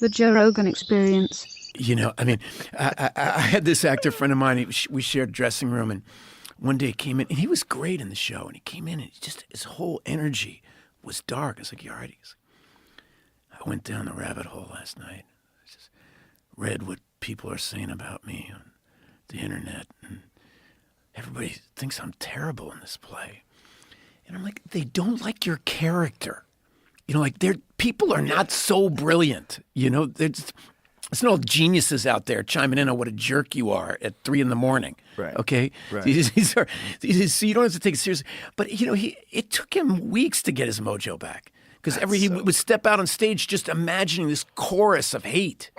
The Joe Rogan Experience. You know, I mean, I had this actor friend of mine. We shared a dressing room, and one day he came in, and he was great in the show. And he came in, and just his whole energy was dark. I was like, "You all right?" He's like, "I went down the rabbit hole last night. I just read what people are saying about me on the internet, and everybody thinks I'm terrible in this play." And I'm like, "They don't like your character. You know, like people are not so brilliant. You know, there's no geniuses out there chiming in on what a jerk you are at 3 a.m. Right. Okay. Right. So you don't have to take it seriously. But you know, it took him weeks to get his mojo back because he would step out on stage just imagining this chorus of hate.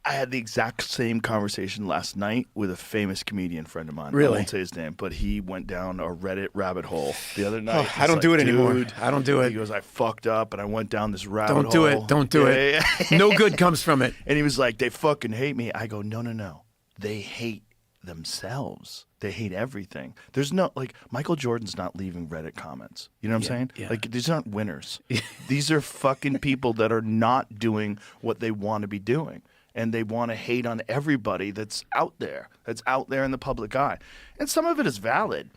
I had the exact same conversation last night with a famous comedian friend of mine. Really? I won't say his name, but he went down a Reddit rabbit hole the other night. I don't do it anymore. I don't do it. He goes, "I fucked up and I went down this rabbit hole." Don't do it. Don't do it. No good comes from it. And he was like, "They fucking hate me." I go, No. They hate themselves. They hate everything. There's no, like, Michael Jordan's not leaving Reddit comments. You know what I'm saying? Yeah. Like, these aren't winners. These are fucking people that are not doing what they want to be doing. And they want to hate on everybody that's out there in the public eye. And some of it is valid.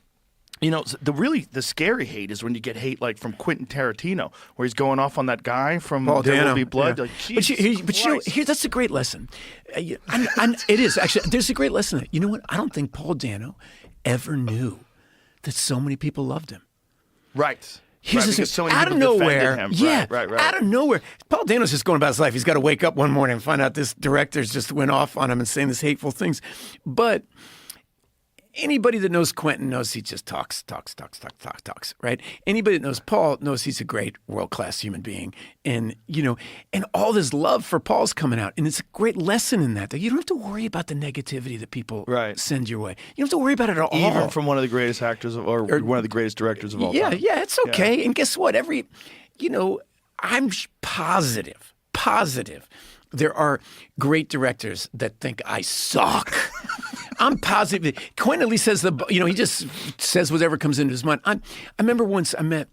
You know, the scary hate is when you get hate like from Quentin Tarantino, where he's going off on that guy from Paul There Dano. Will Be Blood. Yeah. Like, Jesus but you know, here, that's a great lesson. It is, actually. There's a great lesson. You know what? I don't think Paul Dano ever knew that so many people loved him. Right. Here's because this so many out of people defended nowhere, him. yeah, Right. out of nowhere. Paul Dano's just going about his life. He's got to wake up one morning and find out this director's just went off on him and saying these hateful things. But anybody that knows Quentin knows he just talks, right? Anybody that knows Paul knows he's a great world-class human being. And, you know, and all this love for Paul's coming out. And it's a great lesson in that you don't have to worry about the negativity that people send your way. You don't have to worry about it at all. Even from one of the greatest actors or one of the greatest directors of all time. Yeah, it's okay. Yeah. And guess what? I'm positive there are great directors that think I suck. I'm positive. Quentin at least says he just says whatever comes into his mind. I remember once I met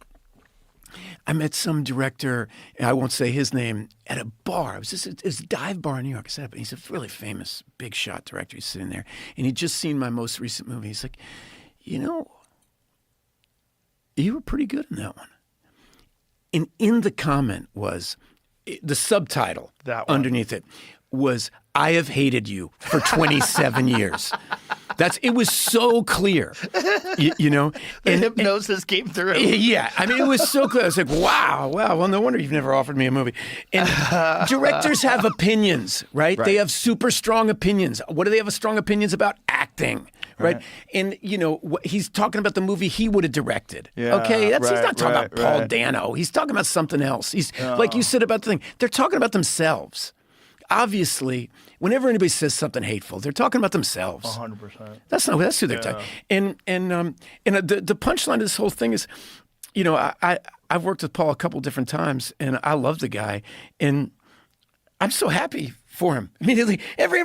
some director, and I won't say his name, at a bar. It was a dive bar in New York. I sat up, and he's a really famous big shot director. He's sitting there, and he'd just seen my most recent movie. He's like, you were pretty good in that one. And in the comment was the subtitle underneath it was, "I have hated you for 27 years." It was so clear, you know. The hypnosis came through. Yeah, I mean, it was so clear. I was like, wow, well, no wonder you've never offered me a movie. And directors have opinions, right? They have super strong opinions. What do they have strong opinions about? Acting, right? And, he's talking about the movie he would have directed. Yeah, okay, he's not talking about Paul Dano. He's talking about something else. He's like you said about the thing. They're talking about themselves. Obviously, whenever anybody says something hateful, they're talking about themselves. 100%. That's who they're talking. And the punchline of this whole thing is, I've worked with Paul a couple different times, and I love the guy, and I'm so happy for him. Immediately, every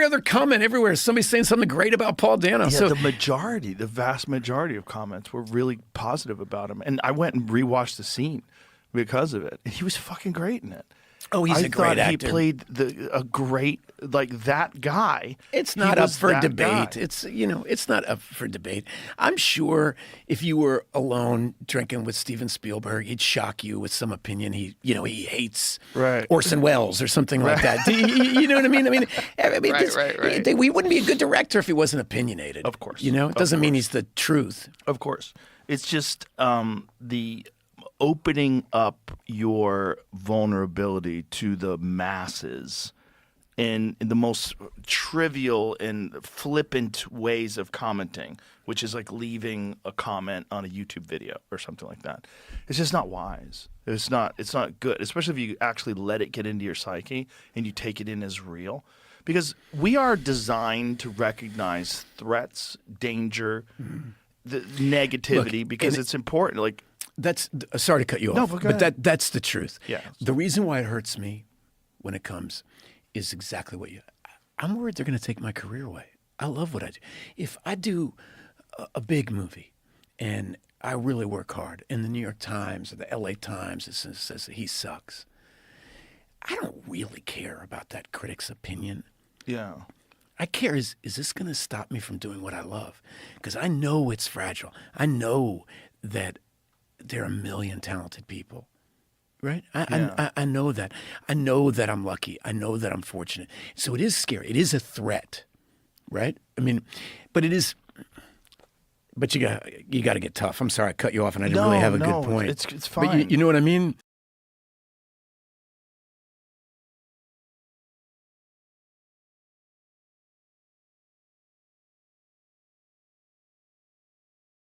other comment everywhere, somebody's saying something great about Paul Dano. Yeah, So the vast majority of comments were really positive about him, and I went and rewatched the scene because of it. And he was fucking great in it. Oh, he's a great actor. He played a great, like, that guy. It's not up for debate. It's not up for debate. I'm sure if you were alone drinking with Steven Spielberg, he'd shock you with some opinion. He hates Orson Welles or something like that. You know what I mean? Right. We wouldn't be a good director if he wasn't opinionated. Of course. It doesn't mean he's the truth. Of course. It's just the opening up your vulnerability to the masses in the most trivial and flippant ways of commenting, which is like leaving a comment on a YouTube video or something like that. It's just not wise. It's not good, especially if you actually let it get into your psyche and you take it in as real. Because we are designed to recognize threats, danger, the negativity, because it's important. Like, that's sorry to cut you off, but that's the truth. Yeah. The reason why it hurts me when it comes is exactly what I'm worried they're going to take my career away. I love what I do. If I do a big movie and I really work hard, and the New York Times or the LA Times says he sucks, I don't really care about that critic's opinion. Yeah. I care is this going to stop me from doing what I love? Because I know it's fragile. I know that there are a million talented people, right? I know that. I know that I'm lucky. I know that I'm fortunate. So it is scary. It is a threat, right? I mean, but it is. But you got to get tough. I'm sorry I cut you off, and I didn't really have a good point. It's But fine. you know what I mean?